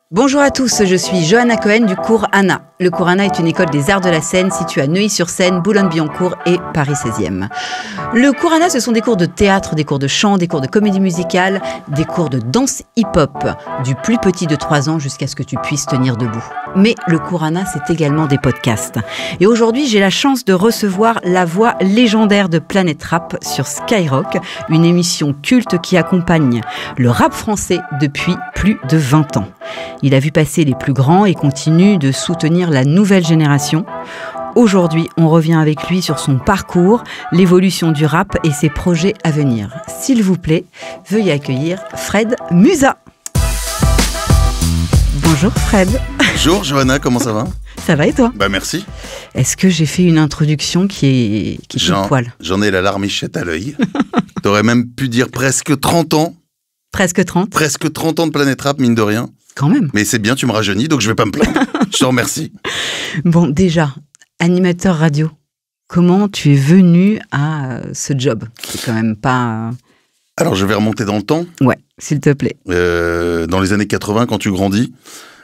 Bonjour à tous, je suis Johanna Cohen du cours Anna. Le cours Anna est une école des arts de la scène située à Neuilly-sur-Seine, Boulogne-Billancourt et Paris 16e. Le cours Anna, ce sont des cours de théâtre, des cours de chant, des cours de comédie musicale, des cours de danse hip-hop, du plus petit de 3 ans jusqu'à ce que tu puisses tenir debout. Mais le cours Anna, c'est également des podcasts. Et aujourd'hui, j'ai la chance de recevoir la voix légendaire de Planète Rap sur Skyrock, une émission culte qui accompagne le rap français depuis plus de 20 ans. Il a vu passer les plus grands et continue de soutenir la nouvelle génération. Aujourd'hui, on revient avec lui sur son parcours, l'évolution du rap et ses projets à venir. S'il vous plaît, veuillez accueillir Fred Musa. Bonjour Fred. Bonjour Johanna, comment ça va? Ça va et toi? Bah merci. Est-ce que j'ai fait une introduction qui te poil? J'en ai la larmichette à l'œil. T'aurais même pu dire presque 30 ans. Presque 30? Presque 30 ans de Planète Rap, mine de rien. Quand même. Mais c'est bien, tu me rajeunis, donc je vais pas me plaindre. Je te remercie. Bon, déjà, animateur radio, comment tu es venu à ce job? C'est quand même pas... Alors, je vais remonter dans le temps. Ouais, s'il te plaît. Dans les années 80, quand tu grandis,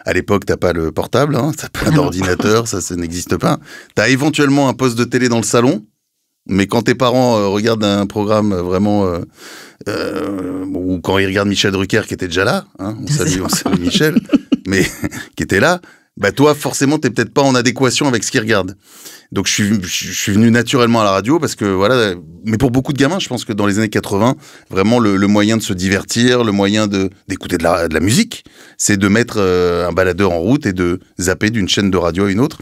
à l'époque, t'as pas le portable, hein, t'as pas d'ordinateur, ça n'existe pas. T'as éventuellement un poste de télé dans le salon, mais quand tes parents regardent un programme vraiment... ou quand ils regardent Michel Drucker, qui était déjà là, hein, on salue Michel, mais qui était là, bah toi, forcément, t'es peut-être pas en adéquation avec ce qu'ils regardent. Donc, je suis venu naturellement à la radio parce que, voilà, mais pour beaucoup de gamins, je pense que dans les années 80, vraiment, le moyen de se divertir, le moyen d'écouter de la musique, c'est de mettre un baladeur en route et de zapper d'une chaîne de radio à une autre.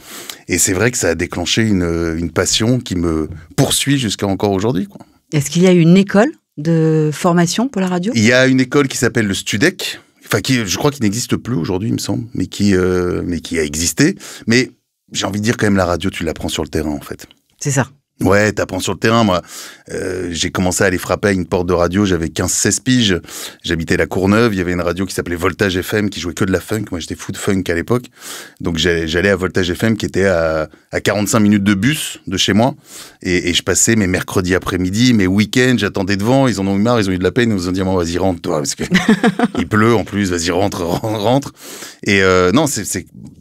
Et c'est vrai que ça a déclenché une passion qui me poursuit jusqu'à encore aujourd'hui, quoi. Est-ce qu'il y a une école de formation pour la radio? Il y a une école qui s'appelle le Studec, enfin je crois qu'il n'existe plus aujourd'hui, il me semble, mais qui a existé. Mais j'ai envie de dire quand même, la radio, tu l'apprends sur le terrain, en fait. C'est ça. Ouais, t'apprends sur le terrain. Moi, j'ai commencé à aller frapper à une porte de radio, j'avais 15-16 piges. J'habitais la Courneuve, il y avait une radio qui s'appelait Voltage FM, qui jouait que de la funk. Moi, j'étais fou de funk à l'époque. Donc, j'allais à Voltage FM, qui était à 45 minutes de bus de chez moi. Et je passais mes mercredis après-midi, mes week-ends, j'attendais devant. Ils en ont eu marre, ils ont eu de la peine. Ils nous ont dit, vas-y, rentre, toi, parce que il pleut en plus, vas-y, rentre. Et non,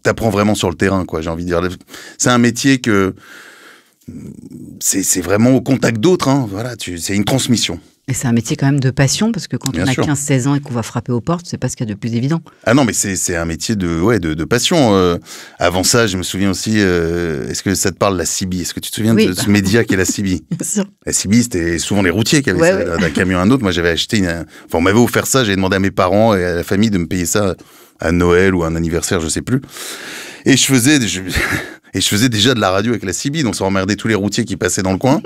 t'apprends vraiment sur le terrain, quoi, j'ai envie de dire. C'est un métier que... C'est vraiment au contact d'autres, hein. Voilà, c'est une transmission. Et c'est un métier quand même de passion, parce que quand Bien on a sûr. 15-16 ans et qu'on va frapper aux portes, c'est pas ce qu'il y a de plus évident. Ah non, mais c'est un métier de passion. Avant ça, je me souviens aussi, est-ce que ça te parle, la CB? Est-ce que tu te souviens de ce média qu'est la CB? Bien sûr. La CB, c'était souvent les routiers qui avaient ça, d'un camion à un autre. Moi, j'avais acheté enfin, on m'avait offert ça, j'avais demandé à mes parents et à la famille de me payer ça à Noël ou à un anniversaire, je sais plus. Et je faisais déjà de la radio avec la CB, donc ça emmerdait tous les routiers qui passaient dans le coin.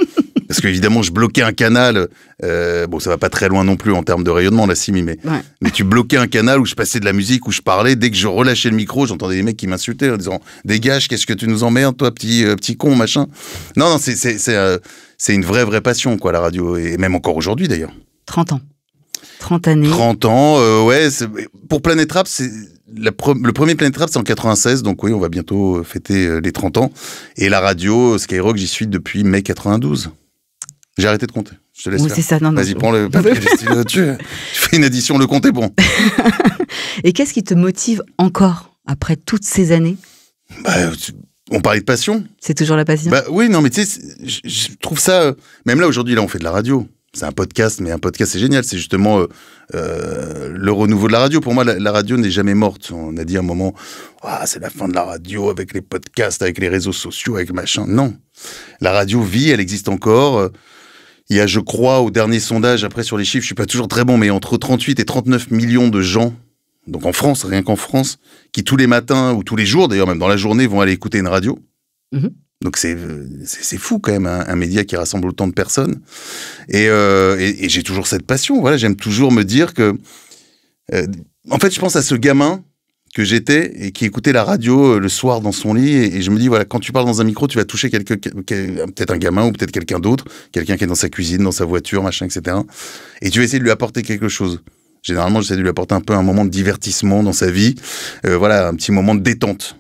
Parce qu'évidemment, je bloquais un canal. Bon, ça va pas très loin non plus en termes de rayonnement, la CB, mais tu bloquais un canal où je passais de la musique, où je parlais. Dès que je relâchais le micro, j'entendais des mecs qui m'insultaient en disant « Dégage, qu'est-ce que tu nous emmerdes, toi, petit con, machin ?» Non, c'est une vraie passion, quoi, la radio. Et même encore aujourd'hui, d'ailleurs. 30 ans. 30 années. 30 ans, ouais. Pour Planète Rap, le premier Planète Rap, c'est en 96, donc oui, on va bientôt fêter les 30 ans. Et la radio, Skyrock, j'y suis depuis mai 92. J'ai arrêté de compter. Je te laisse faire. C'est ça, non. Vas-y, prends le papier, le stylo, tu fais une addition, le compte est bon. Et qu'est-ce qui te motive encore, après toutes ces années? On parlait de passion. C'est toujours la passion? Oui, non, mais tu sais, je trouve ça... Même là, aujourd'hui, on fait de la radio. C'est un podcast, mais un podcast, c'est génial. C'est justement le renouveau de la radio. Pour moi, la radio n'est jamais morte. On a dit à un moment, c'est la fin de la radio avec les podcasts, avec les réseaux sociaux, avec machin. Non. La radio vit, elle existe encore. Il y a, je crois, au dernier sondage, après sur les chiffres, je suis pas toujours très bon, mais entre 38 et 39 millions de gens, donc en France, rien qu'en France, qui tous les matins, ou tous les jours d'ailleurs, même dans la journée, vont aller écouter une radio. Mmh. Donc c'est fou quand même, un média qui rassemble autant de personnes. Et j'ai toujours cette passion. Voilà, j'aime toujours me dire que... en fait, je pense à ce gamin que j'étais et qui écoutait la radio le soir dans son lit. Et je me dis, voilà, quand tu parles dans un micro, tu vas toucher peut-être un gamin ou peut-être quelqu'un d'autre, quelqu'un qui est dans sa cuisine, dans sa voiture, machin, etc. Et tu vas essayer de lui apporter quelque chose. Généralement, j'essaie de lui apporter un peu un moment de divertissement dans sa vie. Voilà, un petit moment de détente.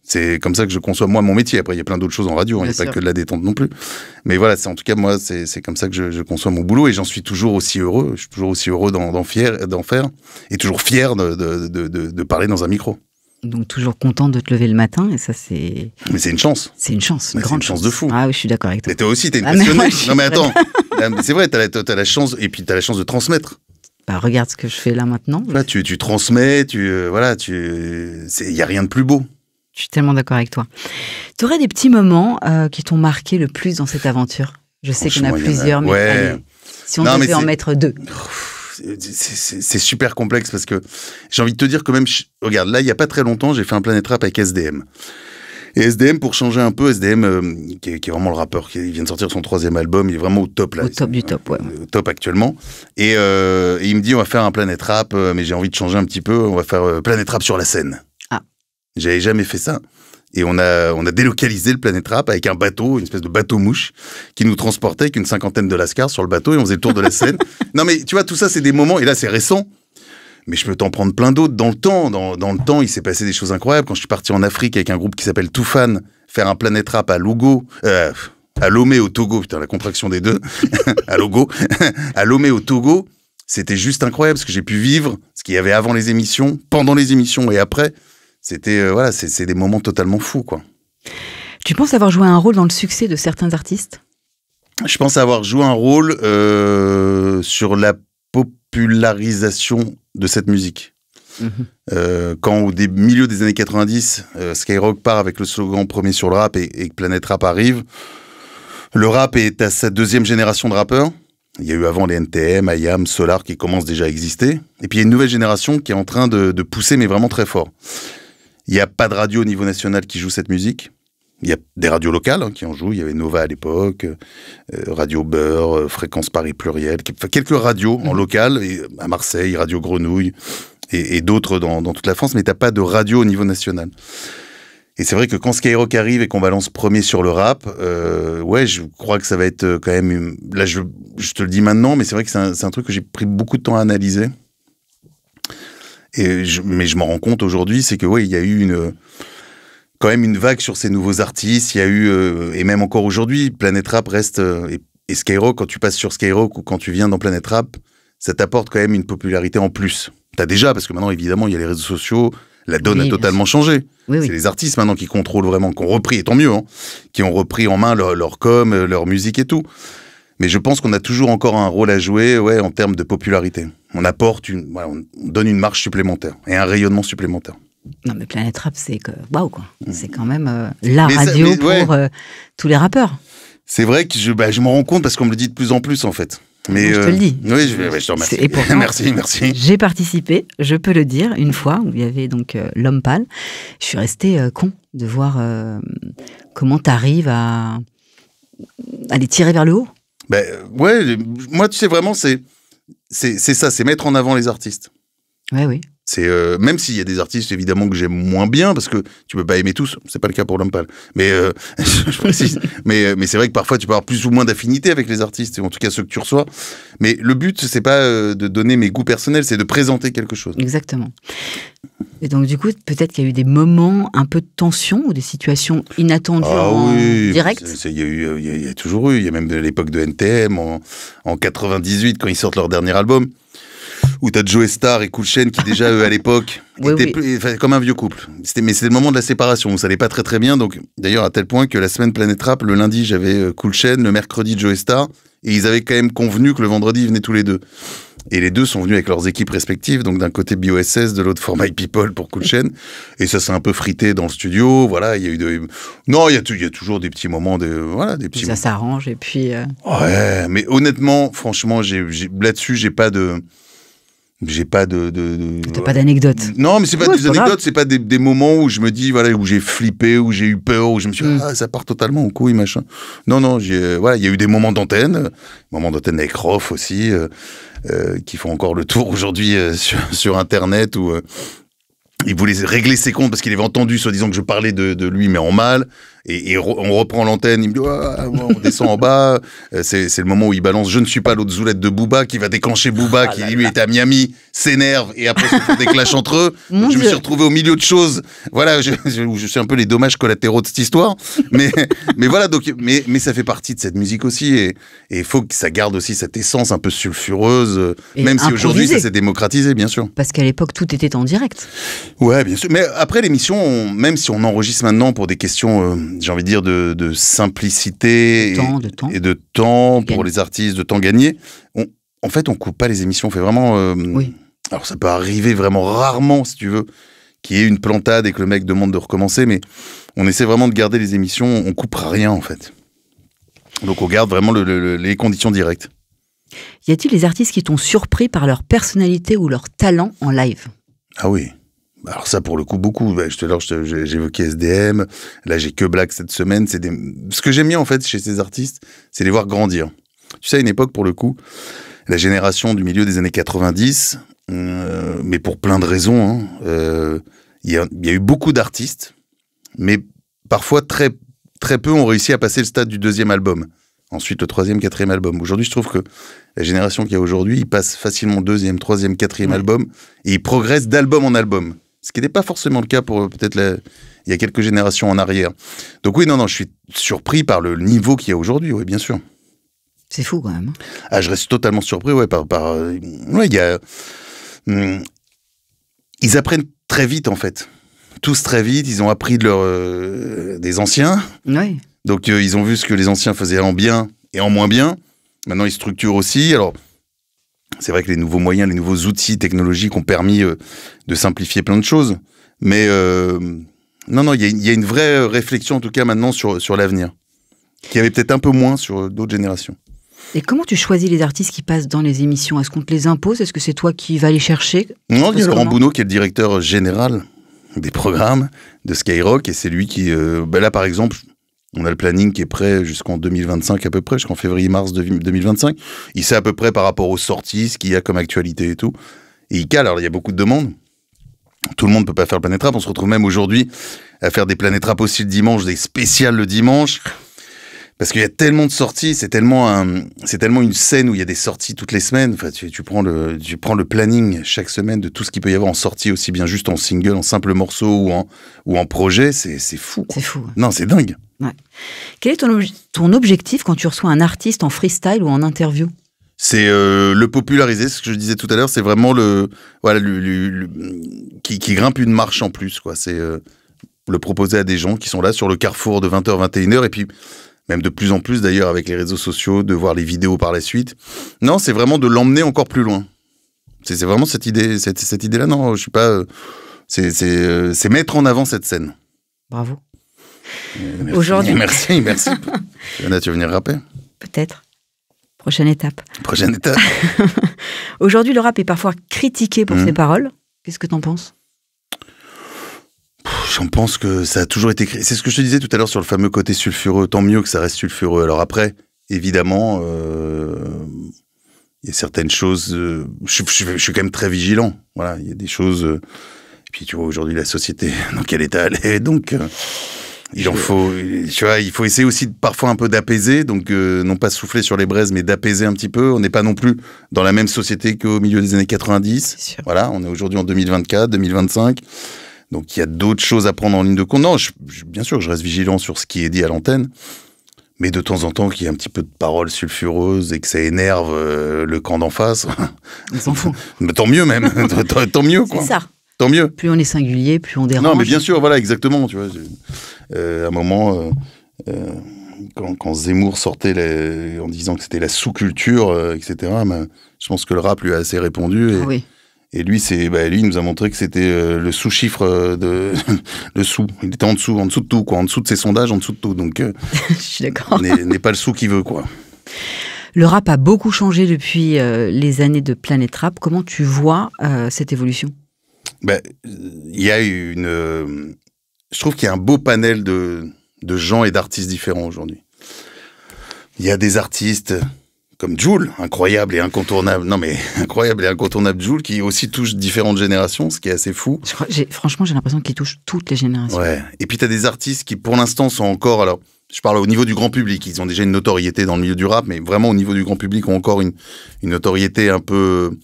C'est comme ça que je conçois, moi, mon métier. Après, il y a plein d'autres choses en radio. Il n'y a pas que de la détente non plus. Mais voilà, en tout cas, moi, c'est comme ça que je conçois mon boulot. Et j'en suis toujours aussi heureux. Je suis toujours aussi heureux d'en faire. Et toujours fier de parler dans un micro. Donc toujours content de te lever le matin, et ça c'est... Mais c'est une chance. C'est une chance, une grande chance de fou. Ah oui, je suis d'accord avec toi. Mais toi aussi, t'es une passionnée. Non mais attends, c'est vrai, t'as la chance, et puis t'as la chance de transmettre. Bah, regarde ce que je fais là maintenant. Là, tu transmets, voilà, il y a rien de plus beau. Je suis tellement d'accord avec toi. Tu aurais des petits moments qui t'ont marqué le plus dans cette aventure? Je sais qu'il y en a plusieurs, mais allez, si on devait en mettre 2. C'est super complexe parce que j'ai envie de te dire que même... Regarde, là, il n'y a pas très longtemps, j'ai fait un Planet Rap avec SDM. Et SDM, pour changer un peu, SDM, qui est vraiment le rappeur, qui vient de sortir son 3e album, il est vraiment au top, là. Au top du top, ouais. Au top actuellement. Et il me dit, on va faire un Planet Rap, mais j'ai envie de changer un petit peu, on va faire Planet Rap sur la scène. Ah. J'avais jamais fait ça. Et on a délocalisé le Planet Rap avec un bateau, une espèce de bateau-mouche, qui nous transportait avec une 50aine de lascars sur le bateau, et on faisait le tour de la Seine. Non mais tu vois, tout ça, c'est des moments, et là, c'est récent, mais je peux t'en prendre plein d'autres dans le temps. Dans le temps, il s'est passé des choses incroyables. Quand je suis parti en Afrique avec un groupe qui s'appelle Toufan, faire un Planet Rap à Lomé au Togo, putain, la contraction des deux, à Lomé au Togo, c'était juste incroyable, ce que j'ai pu vivre, ce qu'il y avait avant les émissions, pendant les émissions et après. C'était, voilà, c'est des moments totalement fous, quoi. Tu penses avoir joué un rôle dans le succès de certains artistes? Je pense avoir joué un rôle sur la popularisation de cette musique. Quand au milieu des années 90, Skyrock part avec le slogan « Premier sur le rap » et que Planet Rap arrive, le rap est à sa 2e génération de rappeurs. Il y a eu avant les NTM, IAM, Solar qui commencent déjà à exister. Et puis il y a une nouvelle génération qui est en train de pousser, mais vraiment très fort. Il n'y a pas de radio au niveau national qui joue cette musique. Il y a des radios locales qui en jouent. Il y avait Nova à l'époque, Radio Beurre, Fréquence Paris Pluriel, quelques radios en local, et à Marseille, Radio Grenouille, et d'autres dans toute la France, mais tu n'as pas de radio au niveau national. Et c'est vrai que quand Skyrock arrive et qu'on balance premier sur le rap, ouais, je crois que ça va être quand même... Là, je te le dis maintenant, mais c'est vrai que c'est un truc que j'ai pris beaucoup de temps à analyser. Mais je m'en rends compte aujourd'hui, c'est que ouais, il y a eu quand même une vague sur ces nouveaux artistes. Il y a eu, et même encore aujourd'hui, Planet Rap reste... et Skyrock, quand tu passes sur Skyrock ou quand tu viens dans Planet Rap, ça t'apporte quand même une popularité en plus. T'as déjà, parce que maintenant, évidemment, il y a les réseaux sociaux, la donne a totalement changé. Oui, c'est les artistes maintenant qui contrôlent vraiment, qui ont repris, et tant mieux, hein, qui ont repris en main leur com, leur musique et tout. Mais je pense qu'on a toujours encore un rôle à jouer, ouais, en termes de popularité. On apporte voilà, on donne une marche supplémentaire et un rayonnement supplémentaire. Non, mais Planet Rap, c'est que waouh, quoi. C'est quand même la radio pour tous les rappeurs. C'est vrai que je m'en rends compte parce qu'on me le dit de plus en plus, en fait. Mais je te le dis. Oui, je te remercie. Et pourtant, merci. J'ai participé, je peux le dire, une fois où il y avait donc l'homme pâle. Je suis restée con de voir comment tu arrives à les tirer vers le haut. Ben ouais, moi tu sais vraiment c'est ça, c'est mettre en avant les artistes. Ouais, oui. C'est même s'il y a des artistes évidemment que j'aime moins bien parce que tu peux pas aimer tous, c'est pas le cas pour l'homme pâle. Mais je précise. mais c'est vrai que parfois tu peux avoir plus ou moins d'affinité avec les artistes, en tout cas ceux que tu reçois. Mais le but c'est pas de donner mes goûts personnels, c'est de présenter quelque chose. Exactement. Et donc du coup peut-être qu'il y a eu des moments un peu de tension ou des situations inattendues direct. Il y a toujours eu. Il y a même de l'époque de NTM en 98 quand ils sortent leur dernier album. Où t'as Joe Star et Cool Chain qui déjà eux à l'époque étaient comme un vieux couple. Mais c'était le moment de la séparation où ça allait pas très très bien. Donc d'ailleurs à tel point que la semaine Planet Rap, le lundi j'avais Cool Chain, le mercredi Joe Star, et ils avaient quand même convenu que le vendredi ils venaient tous les deux. Et les deux sont venus avec leurs équipes respectives, donc d'un côté BOSS, de l'autre For My People pour Cool Chain. Et ça s'est un peu frité dans le studio. Voilà, il y a eu non, il y a toujours des petits moments des petits. Ça s'arrange et puis. Ouais, mais honnêtement, franchement, là-dessus, j'ai pas de. T'as pas d'anecdote. Non, mais c'est pas des anecdotes, c'est pas des moments où je me dis, voilà, où j'ai flippé, où j'ai eu peur, où je me suis dit, ça part totalement en couille, machin. Non, voilà, il y a eu des moments d'antenne avec Rof aussi, qui font encore le tour aujourd'hui sur Internet, où il voulait régler ses comptes parce qu'il avait entendu, soi-disant, que je parlais de lui, mais en mal. on reprend l'antenne, il me dit on descend en bas, c'est le moment où il balance je ne suis pas l'autre Zoulette de Booba qui va déclencher Booba qui lui était à Miami, s'énerve et après se font des clashs entre eux. Je me suis retrouvé au milieu de choses, voilà, je suis un peu les dommages collatéraux de cette histoire, mais voilà, donc mais ça fait partie de cette musique aussi et il faut que ça garde aussi cette essence un peu sulfureuse, même si aujourd'hui ça s'est démocratisé bien sûr. Parce qu'à l'époque tout était en direct. Ouais, bien sûr, mais après l'émission, même si on enregistre maintenant pour des questions j'ai envie de dire de simplicité et de temps pour les artistes, de temps gagné. En fait, on coupe pas les émissions, on fait vraiment... oui. Alors, ça peut arriver vraiment rarement, si tu veux, qu'il y ait une plantade et que le mec demande de recommencer, mais on essaie vraiment de garder les émissions, on coupera rien, en fait. Donc, on garde vraiment les conditions directes. Y a-t-il des artistes qui t'ont surpris par leur personnalité ou leur talent en live? Ah oui. Alors ça, pour le coup, beaucoup. J'évoquais SDM. Là, j'ai que Black cette semaine. Ce que j'aime bien, en fait, chez ces artistes, c'est les voir grandir. Tu sais, à une époque, pour le coup, la génération du milieu des années 90, mais pour plein de raisons, il y a eu beaucoup d'artistes, mais parfois très, très peu ont réussi à passer le stade du 2e album. Ensuite, le 3e, 4e album. Aujourd'hui, je trouve que la génération qu'il y a aujourd'hui, ils passent facilement 2e, 3e, 4e album et ils progressent d'album en album. Ce qui n'était pas forcément le cas pour peut-être il y a quelques générations en arrière. Donc oui, non, je suis surpris par le niveau qu'il y a aujourd'hui, oui, bien sûr. C'est fou quand même. Ah, je reste totalement surpris, ouais, ouais, il y a... Ils apprennent très vite, en fait. Tous très vite, ils ont appris des anciens. Oui. Donc ils ont vu ce que les anciens faisaient en bien et en moins bien. Maintenant, ils structurent aussi. Alors, c'est vrai que les nouveaux moyens, les nouveaux outils technologiques ont permis de simplifier plein de choses. Mais non, il y a une vraie réflexion, en tout cas maintenant, sur l'avenir, qui avait peut-être un peu moins sur d'autres générations. Et comment tu choisis les artistes qui passent dans les émissions? Est-ce qu'on te les impose? Est-ce que c'est toi qui vas les chercher? Non, il y a Laurent Bounot qui est le directeur général des programmes de Skyrock. Et c'est lui qui... là, par exemple... On a le planning qui est prêt jusqu'en 2025 à peu près, jusqu'en février-mars 2025. Il sait à peu près par rapport aux sorties, ce qu'il y a comme actualité et tout. Et il cale, alors il y a beaucoup de demandes. Tout le monde ne peut pas faire le Planète Rap. On se retrouve même aujourd'hui à faire des Planète Rap aussi le dimanche, des spéciales le dimanche. Parce qu'il y a tellement de sorties, c'est tellement une scène où il y a des sorties toutes les semaines. Enfin, tu prends le planning chaque semaine de tout ce qu'il peut y avoir en sortie, aussi bien juste en single, en simple morceau ou en projet, c'est fou. C'est fou. Ouais. Non, c'est dingue. Ouais. Quel est ton objectif quand tu reçois un artiste en freestyle ou en interview? C'est le populariser, ce que je disais tout à l'heure, c'est vraiment qui grimpe une marche en plus, quoi. C'est le proposer à des gens qui sont là sur le carrefour de 20h, 21h, et puis même de plus en plus d'ailleurs avec les réseaux sociaux, de voir les vidéos par la suite. Non, c'est vraiment de l'emmener encore plus loin. C'est vraiment cette idée-là. Non, je suis pas... c'est mettre en avant cette scène. Bravo. Aujourd'hui... Merci. Anna, tu veux venir rapper? Peut-être. Prochaine étape. Aujourd'hui, le rap est parfois critiqué pour ses paroles. Qu'est-ce que t'en penses? J'en pense que ça a toujours été... C'est ce que je te disais tout à l'heure sur le fameux côté sulfureux. Tant mieux que ça reste sulfureux. Alors après, évidemment, il y a certaines choses... je suis quand même très vigilant. Voilà, il y a des choses... Et puis tu vois, aujourd'hui, la société, dans quel état elle est. Donc, il faut essayer aussi parfois un peu d'apaiser. Donc, non pas souffler sur les braises, mais d'apaiser un petit peu. On n'est pas non plus dans la même société qu'au milieu des années 90. Voilà, on est aujourd'hui en 2024, 2025. Donc, il y a d'autres choses à prendre en ligne de compte. Non, bien sûr que je reste vigilant sur ce qui est dit à l'antenne, mais de temps en temps, qu'il y ait un petit peu de paroles sulfureuses et que ça énerve le camp d'en face. On s'en fout. Mais tant mieux même. Tant mieux, quoi. C'est ça. Tant mieux. Plus on est singulier, plus on dérange. Non, mais bien sûr, voilà, exactement. Tu vois, à un moment, quand Zemmour sortait en disant que c'était la sous-culture, etc., je pense que le rap lui a assez répondu. Et, oui. Et lui, lui, il nous a montré que c'était le sous-chiffre le sous. Il était en dessous de tout, quoi. En dessous de ses sondages, en dessous de tout. Donc, je suis d'accord. N'est pas le sou qu'il veut, quoi. Le rap a beaucoup changé depuis les années de Planète Rap. Comment tu vois cette évolution? Il y a je trouve qu'il y a un beau panel de gens et d'artistes différents aujourd'hui. Il y a des artistes comme Jul, incroyable et incontournable. Non mais incroyable et incontournable Jul, qui aussi touche différentes générations, ce qui est assez fou. Franchement, j'ai l'impression qu'il touche toutes les générations. Ouais. Et puis t'as des artistes qui, pour l'instant, sont encore. Alors, je parle au niveau du grand public. Ils ont déjà une notoriété dans le milieu du rap, mais vraiment au niveau du grand public, ont encore une notoriété un peu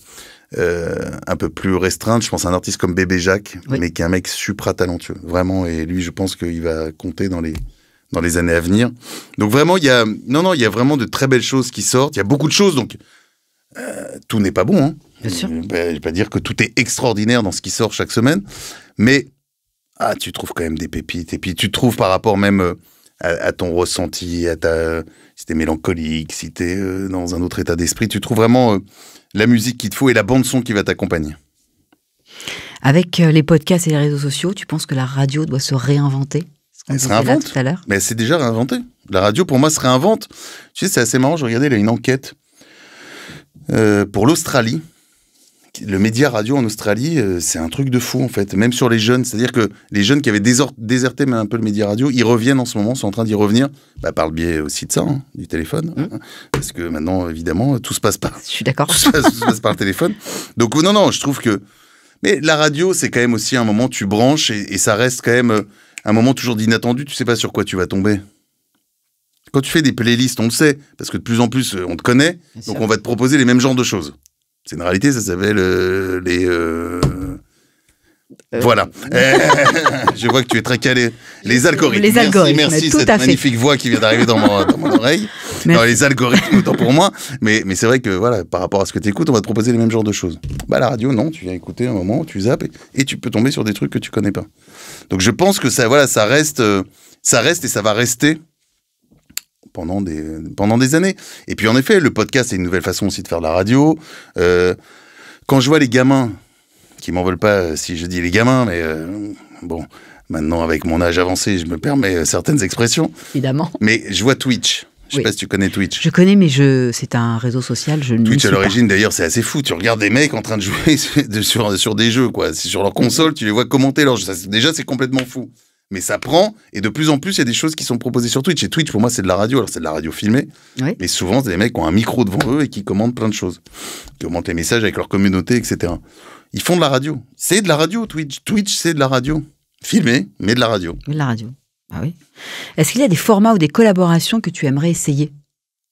plus restreinte. Je pense à un artiste comme Bébé Jacques, mais qui est un mec supra talentueux, vraiment. Et lui, je pense qu'il va compter dans les années à venir. Donc vraiment, il y a vraiment de très belles choses qui sortent. Il y a beaucoup de choses, donc tout n'est pas bon. Hein. Bien sûr. Je vais pas dire que tout est extraordinaire dans ce qui sort chaque semaine, mais tu trouves quand même des pépites. Et puis tu trouves par rapport même à ton ressenti, si t'es mélancolique, si t'es dans un autre état d'esprit, tu trouves vraiment la musique qu'il te faut et la bande-son qui va t'accompagner. Avec les podcasts et les réseaux sociaux, tu penses que la radio doit se réinventer ? Elle se réinvente. Tout à l'heure. Mais c'est déjà réinventé. La radio, pour moi, se réinvente. Tu sais, c'est assez marrant. Je regardais, il y a une enquête pour l'Australie. Le média radio en Australie, c'est un truc de fou, en fait. Même sur les jeunes. C'est-à-dire que les jeunes qui avaient déserté un peu le média radio, ils reviennent en ce moment, sont en train d'y revenir, par le biais aussi de ça, hein, du téléphone. Hein, parce que maintenant, évidemment, tout se passe par... Je suis d'accord. Tout se passe par le téléphone. Donc, non, je trouve que... Mais la radio, c'est quand même aussi un moment, tu branches et ça reste quand même... un moment toujours d'inattendu, tu sais pas sur quoi tu vas tomber. Quand tu fais des playlists, on le sait, parce que de plus en plus, on te connaît, donc on va te proposer les mêmes genres de choses. C'est une réalité, ça s'appelle Voilà. Je vois que tu es très calé. Les algorithmes. Les algorithmes. Merci cette magnifique voix qui vient d'arriver dans mon oreille. Non, les algorithmes, autant pour moi. Mais c'est vrai que voilà, par rapport à ce que tu écoutes, on va te proposer les mêmes genres de choses. La radio, non, tu viens écouter un moment, tu zappes et tu peux tomber sur des trucs que tu connais pas. Donc je pense que ça reste et ça va rester pendant des années. Et puis en effet, le podcast, c'est une nouvelle façon aussi de faire de la radio. Quand je vois les gamins, qui m'en veulent pas si je dis les gamins, mais bon, maintenant avec mon âge avancé, je me permets certaines expressions. Évidemment. Mais je vois Twitch. Je sais pas si tu connais Twitch. Je connais, mais c'est un réseau social. Twitch à l'origine, d'ailleurs, c'est assez fou. Tu regardes des mecs en train de jouer sur des jeux, quoi. C'est sur leur console, tu les vois commenter leurs jeux. Déjà, c'est complètement fou. Mais ça prend, et de plus en plus, il y a des choses qui sont proposées sur Twitch. Et Twitch, pour moi, c'est de la radio. Alors, c'est de la radio filmée. Oui. Mais souvent, c'est des mecs qui ont un micro devant eux et qui commandent plein de choses. Qui commentent les messages avec leur communauté, etc. Ils font de la radio. C'est de la radio, Twitch. Twitch, c'est de la radio. Filmé, mais de la radio. De la radio. Ah oui. Est-ce qu'il y a des formats ou des collaborations que tu aimerais essayer ?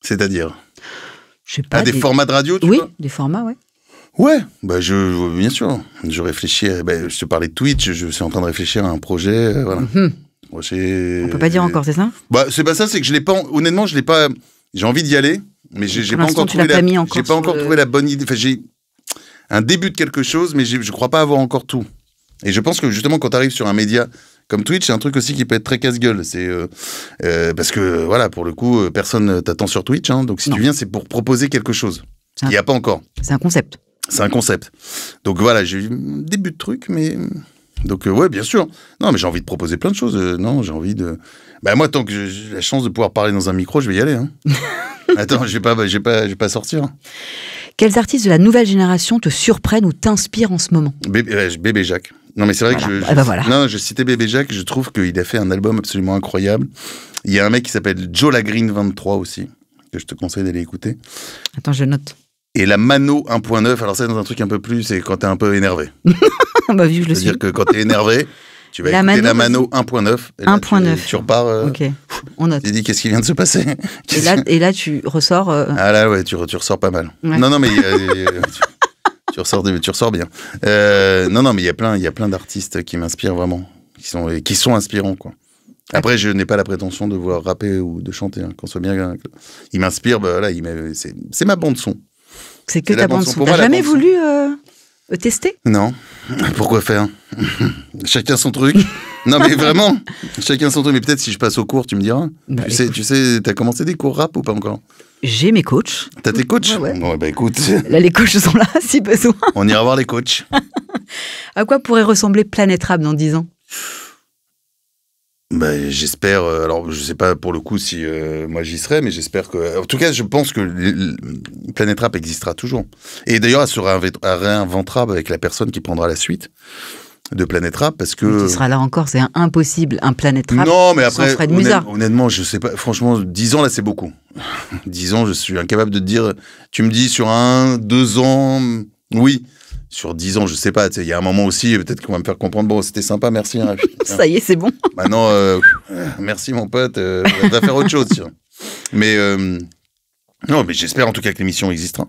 C'est-à-dire ? Je sais pas. Des formats de radio, tu vois ? Oui, des formats, ouais. Ouais, bien sûr. Je réfléchis, je te parlais de Twitch, je suis en train de réfléchir à un projet, voilà. On peut pas dire encore, c'est ça ? C'est pas ça, c'est que je l'ai pas, honnêtement, je l'ai pas, j'ai envie d'y aller, mais j'ai pas encore trouvé la bonne idée. Enfin, j'ai un début de quelque chose, mais je crois pas avoir encore tout. Et je pense que justement, quand tu arrives sur un média comme Twitch, c'est un truc aussi qui peut être très casse-gueule. C'est parce que voilà, pour le coup, personne t'attend sur Twitch, hein, donc si tu viens, c'est pour proposer quelque chose. Il n'y a pas encore. C'est un concept. C'est un concept. Donc voilà, j'ai eu un début de truc, mais... Donc ouais, bien sûr. Non, mais j'ai envie de proposer plein de choses. Non, j'ai envie de... moi, tant que j'ai la chance de pouvoir parler dans un micro, je vais y aller. Hein. Attends, je vais pas sortir. Quels artistes de la nouvelle génération te surprennent ou t'inspirent en ce moment ? Bébé Jacques. Non, mais c'est vrai que Non, je citais Bébé Jacques, je trouve qu'il a fait un album absolument incroyable. Il y a un mec qui s'appelle Joe Lagreen 23 aussi, que je te conseille d'aller écouter. Attends, je note. Et la Mano 1.9, alors ça, dans un truc un peu plus, c'est quand t'es un peu énervé. Vu que je le suis. C'est-à-dire que quand t'es énervé, tu vas écouter la Mano 1.9. 1.9. Tu repars. Ok, on note. Tu dis, qu'est-ce qui vient de se passer ? Et là, tu ressors. Ah là, ouais, tu ressors pas mal. Ouais. Non, mais tu ressors bien. Non, mais il y a plein d'artistes qui m'inspirent vraiment, qui sont inspirants, quoi. Après, je n'ai pas la prétention de voir rapper ou de chanter, hein, qu'on soit bien. Il m'inspire, c'est ma bande son. C'est que ta bande son. T'as jamais voulu tester ? Non. Pourquoi faire ? Chacun son truc. Non, mais vraiment, chacun son truc. Mais peut-être si je passe au cours, tu me diras. Tu sais, t'as commencé des cours rap ou pas encore ? J'ai mes coachs. T'as tes coachs ? Ouais. Écoute. Là, les coachs sont là, si besoin. On ira voir les coachs. À quoi pourrait ressembler Planète Rap dans 10 ans ? J'espère, alors je sais pas pour le coup si moi j'y serai, mais j'espère que, en tout cas je pense que Planète Rap existera toujours. Et d'ailleurs elle se réinventera avec la personne qui prendra la suite. de Planète Rap parce que... Mais tu seras là encore, c'est impossible, un Planète Rap non, mais après, sans Fred Musa. Honnêtement, je sais pas, franchement, 10 ans là, c'est beaucoup. 10 ans, je suis incapable de te dire, tu me dis sur 1, 2 ans, oui. Sur 10 ans, je sais pas, il y a un moment aussi, peut-être qu'on va me faire comprendre, bon, c'était sympa, merci. Hein, ça y est, c'est bon. Maintenant, merci mon pote, va faire autre chose. Tiens. Mais non, mais j'espère en tout cas que l'émission existera.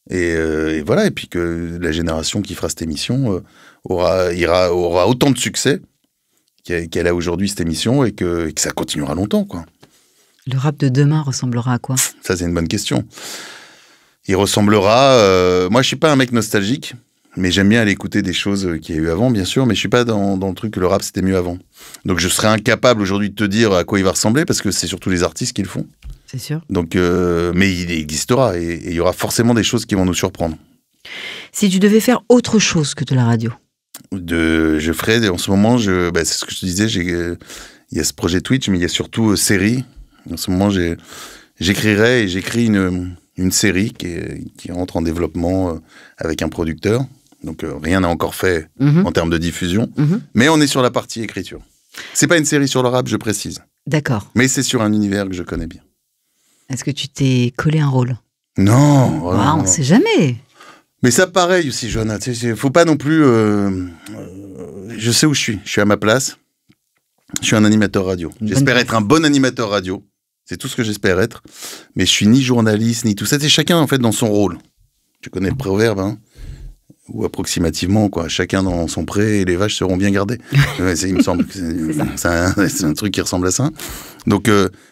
Et voilà, et puis que la génération qui fera cette émission aura autant de succès qu'elle a aujourd'hui cette émission et que ça continuera longtemps, quoi. Le rap de demain ressemblera à quoi? Ça, c'est une bonne question. Il ressemblera... moi, je suis pas un mec nostalgique, mais j'aime bien aller écouter des choses qu'il y a eu avant, bien sûr, mais je suis pas dans le truc que le rap, c'était mieux avant. Donc, je serais incapable aujourd'hui de te dire à quoi il va ressembler, parce que c'est surtout les artistes qui le font. C'est sûr. Donc, mais il existera, et il y aura forcément des choses qui vont nous surprendre. Si tu devais faire autre chose que de la radio? Je ferais, en ce moment, c'est ce que je te disais, il y a ce projet Twitch, mais il y a surtout série. En ce moment, j'écrirais et j'écris une série qui entre en développement avec un producteur. Donc, rien n'a encore fait en termes de diffusion, mais on est sur la partie écriture. C'est pas une série sur le rap, je précise. D'accord. Mais c'est sur un univers que je connais bien. Est-ce que tu t'es collé un rôle? Non. On ne sait jamais. Mais ça, pareil aussi, Johanna. Faut pas non plus... je sais où je suis. Je suis à ma place. Je suis un animateur radio. J'espère être un bon animateur radio. C'est tout ce que j'espère être. Mais je suis ni journaliste, ni tout ça. C'est chacun, en fait, dans son rôle. Tu connais le proverbe, hein? Ou approximativement, quoi. Chacun dans son pré et les vaches seront bien gardées. Il me semble que c'est un truc qui ressemble à ça. Donc,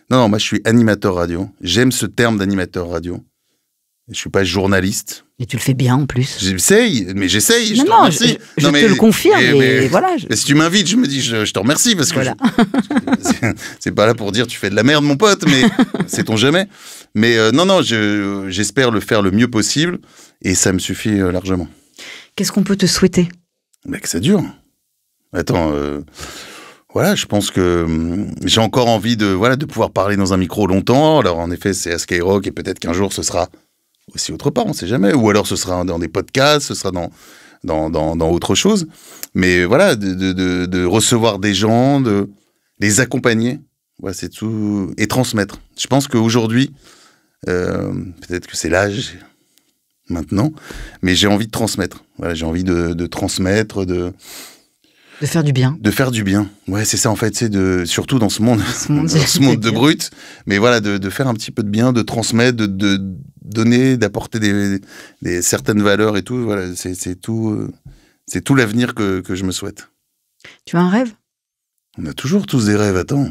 non, moi, je suis animateur radio. J'aime ce terme d'animateur radio. Je suis pas journaliste. Et tu le fais bien, en plus. J'essaye. Non, je te le confirme, mais voilà. Mais si tu m'invites, je me dis, je te remercie, parce que voilà. c'est pas là pour dire tu fais de la merde, mon pote, mais sait-on jamais. Mais non, j'espère le faire le mieux possible, et ça me suffit largement. Qu'est-ce qu'on peut te souhaiter? Que ça dure. Attends, voilà, je pense que j'ai encore envie de pouvoir parler dans un micro longtemps. Alors, en effet, c'est à Skyrock, et peut-être qu'un jour, ce sera aussi autre part, on ne sait jamais. Ou alors, ce sera dans des podcasts, ce sera dans autre chose. Mais voilà, de recevoir des gens, de les accompagner, voilà, c'est tout. Et transmettre. Je pense qu'aujourd'hui, peut-être que c'est l'âge maintenant, mais j'ai envie de transmettre. Voilà, j'ai envie de transmettre, de faire du bien. De faire du bien. Ouais, c'est ça en fait, surtout dans ce monde, de brut. Mais voilà, de faire un petit peu de bien, de transmettre, de donner, d'apporter des certaines valeurs et tout. Voilà, c'est tout l'avenir que je me souhaite. Tu as un rêve? On a toujours tous des rêves, attends.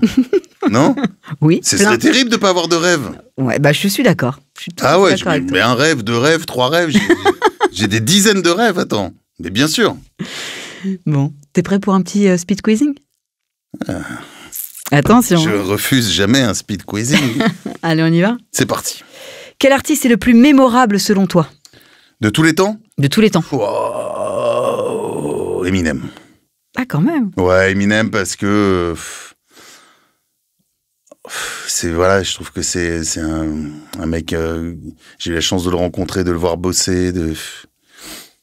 Non? Oui. Ce serait terrible de ne pas avoir de rêve. Ouais, je suis d'accord. Ah ouais, mais un rêve, 2 rêves, 3 rêves, j'ai des dizaines de rêves, attends. Mais bien sûr. Bon, t'es prêt pour un petit speed quizzing? Attention. Je refuse jamais un speed quizzing. Allez, on y va? C'est parti. Quel artiste est le plus mémorable selon toi? De tous les temps? De tous les temps. Wow. Eminem. Ah, quand même. Ouais, Eminem, parce que... je trouve que c'est un mec... j'ai eu la chance de le rencontrer, de le voir bosser,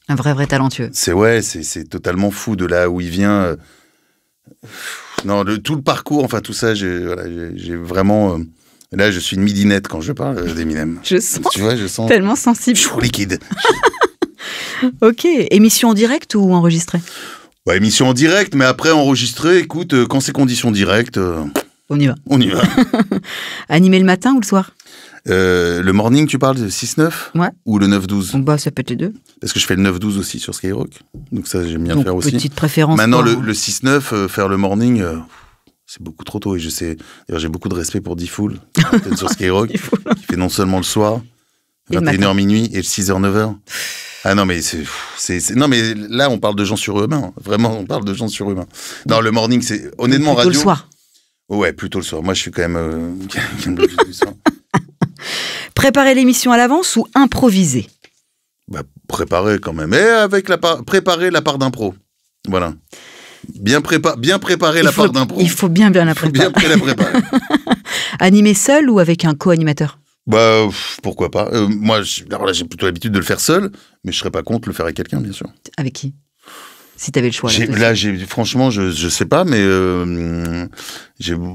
Un vrai talentueux. C'est totalement fou de là où il vient. Non, tout le parcours, enfin tout ça, j'ai vraiment... là, je suis une midinette quand je parle d'Eminem. Je sens tellement sensible. Je suis liquide. Ok. Émission en direct ou enregistrée? Émission en direct, mais après enregistrée, écoute, quand c'est conditions directes... on y va. On y va. Animé le matin ou le soir? Le morning, tu parles de 6-9? Ouais. Ou le 9-12? Ça peut être les deux. Parce que je fais le 9-12 aussi sur Skyrock. Donc ça, j'aime bien le faire aussi. Petite préférence. Maintenant, le 6-9, faire le morning, c'est beaucoup trop tôt. Et je sais, d'ailleurs, j'ai beaucoup de respect pour D-Fool, sur Skyrock, qui fait non seulement le soir, 21h minuit, et le 6h, 9h. Ah non, mais non, mais là, on parle de gens surhumains. Vraiment, on parle de gens surhumains. Non, le morning, c'est honnêtement plutôt radio. Le soir. Ouais, plutôt le soir. Moi, je suis quand même du soir. Préparer l'émission à l'avance ou improviser? Préparer quand même. Et avec préparer la part d'impro. Voilà. Bien préparer la part d'impro. Il faut bien la préparer. Bien la préparer. Animer seul ou avec un co-animateur? Pourquoi pas. Moi, alors là, j'ai plutôt l'habitude de le faire seul, mais je serais pas contre le faire avec quelqu'un, bien sûr. Avec qui? si tu avais le choix. Franchement, je sais pas, mais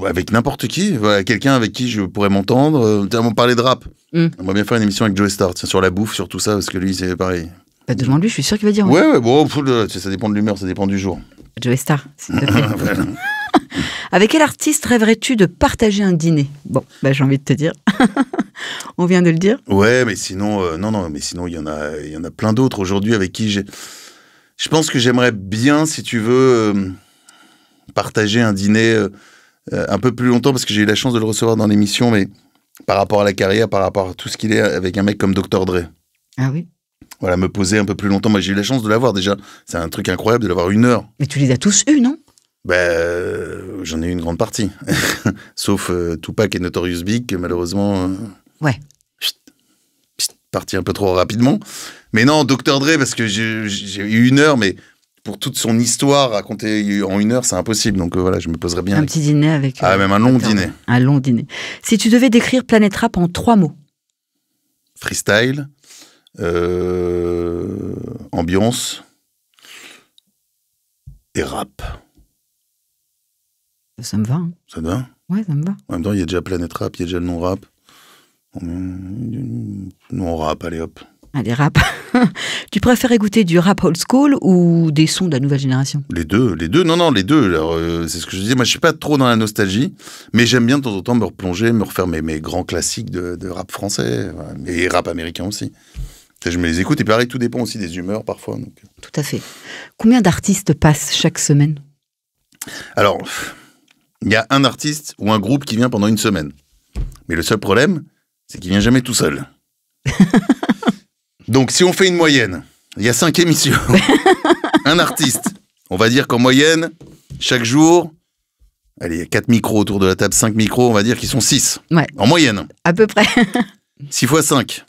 avec n'importe qui, voilà, quelqu'un avec qui je pourrais m'entendre. On parlait de rap. On va bien faire une émission avec Joey Star, sur la bouffe, sur tout ça, parce que lui, c'est pareil. Bah, demande-lui, je suis sûr qu'il va dire. Ouais, bon, ça dépend de l'humeur, ça dépend du jour. Joey Star, s'il te plaît. Voilà. Avec quel artiste rêverais-tu de partager un dîner? Bon, bah, j'ai envie de te dire. On vient de le dire. Ouais, mais sinon, mais sinon, il y en a plein d'autres aujourd'hui avec qui je pense que j'aimerais bien, si tu veux, partager un dîner un peu plus longtemps, parce que j'ai eu la chance de le recevoir dans l'émission, mais par rapport à la carrière, par rapport à tout ce qu'il est, avec un mec comme Dr. Dre. Ah oui. Voilà, me poser un peu plus longtemps. Moi, j'ai eu la chance de l'avoir déjà. C'est un truc incroyable de l'avoir 1 heure. Mais tu les as tous eus, non? J'en ai eu une grande partie. Sauf Tupac et Notorious Big, que malheureusement... ouais. Parti un peu trop rapidement. Mais non, Dr. Dre, parce que j'ai eu 1 heure, mais pour toute son histoire racontée en 1 heure, c'est impossible. Donc voilà, je me poserais bien. Un petit dîner avec... même un long dîner. Un long dîner. Si tu devais décrire Planète Rap en 3 mots. Freestyle, ambiance et rap. Ça me va. Hein. Ça te va? Ouais, ça me va. En même temps, il y a déjà Planète Rap, il y a déjà le nom rap. Non, rap, allez hop. Allez, rap. Tu préfères écouter du rap old school ou des sons de la nouvelle génération? Les deux. Non, les deux. Alors, c'est ce que je disais. Moi, je suis pas trop dans la nostalgie, mais j'aime bien de temps en temps me replonger, me refaire mes grands classiques de rap français, voilà, et rap américain aussi. Je me les écoute, et pareil, tout dépend aussi des humeurs parfois. Donc. Tout à fait. Combien d'artistes passent chaque semaine? Alors, il y a un artiste ou un groupe qui vient pendant 1 semaine. Mais le seul problème, c'est qu'il vient jamais tout seul. Donc, si on fait une moyenne, il y a 5 émissions. Un artiste. On va dire qu'en moyenne, chaque jour, allez, il y a 4 micros autour de la table, 5 micros, on va dire qu'ils sont 6. Ouais. En moyenne. À peu près. 6 x 5.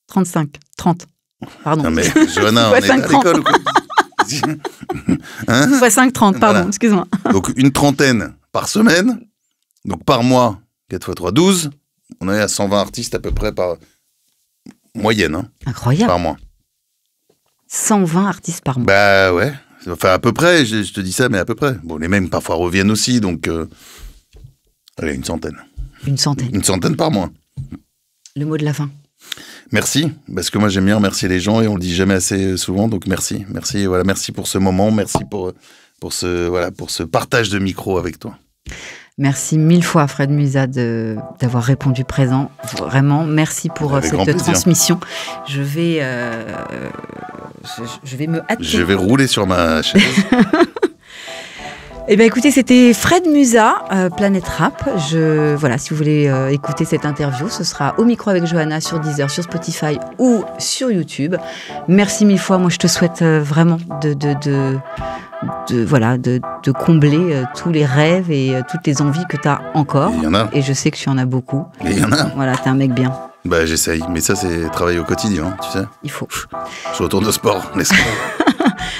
35. 30. Pardon. Non mais, Johanna, on est à l'école ou quoi? 6 x 5, 30, pardon, voilà. Excuse-moi. Donc, une trentaine par semaine. Donc, par mois, 4 x 3, 12. On est à 120 artistes à peu près par moyenne. Hein, incroyable. Par mois. 120 artistes par mois. Bah ouais. Enfin, à peu près, je te dis ça, mais à peu près. Bon, les mêmes parfois reviennent aussi, donc... allez, 100. Une centaine. 100 par mois. Le mot de la fin. Merci, parce que moi j'aime bien remercier les gens et on le dit jamais assez souvent, donc merci. Merci, voilà, merci pour ce moment, merci pour ce partage de micro avec toi. Merci 1000 fois, Fred Musa, d'avoir répondu présent. Vraiment, merci pour cette transmission. Je vais me hâter. Je vais rouler sur ma chaise. Eh bien, écoutez, c'était Fred Musa, Planète Rap. Voilà, si vous voulez écouter cette interview, ce sera au micro avec Johanna sur Deezer, sur Spotify ou sur YouTube. Merci 1000 fois. Moi, je te souhaite vraiment de combler tous les rêves et toutes les envies que tu as encore. Il y en a. Et je sais que tu en as beaucoup. Et il y en a. Voilà, t'es un mec bien. Bah, j'essaye. Mais ça, c'est travail au quotidien, tu sais. Il faut. Je retourne au sport, n'est-ce pas?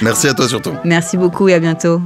Merci à toi surtout. Merci beaucoup et à bientôt.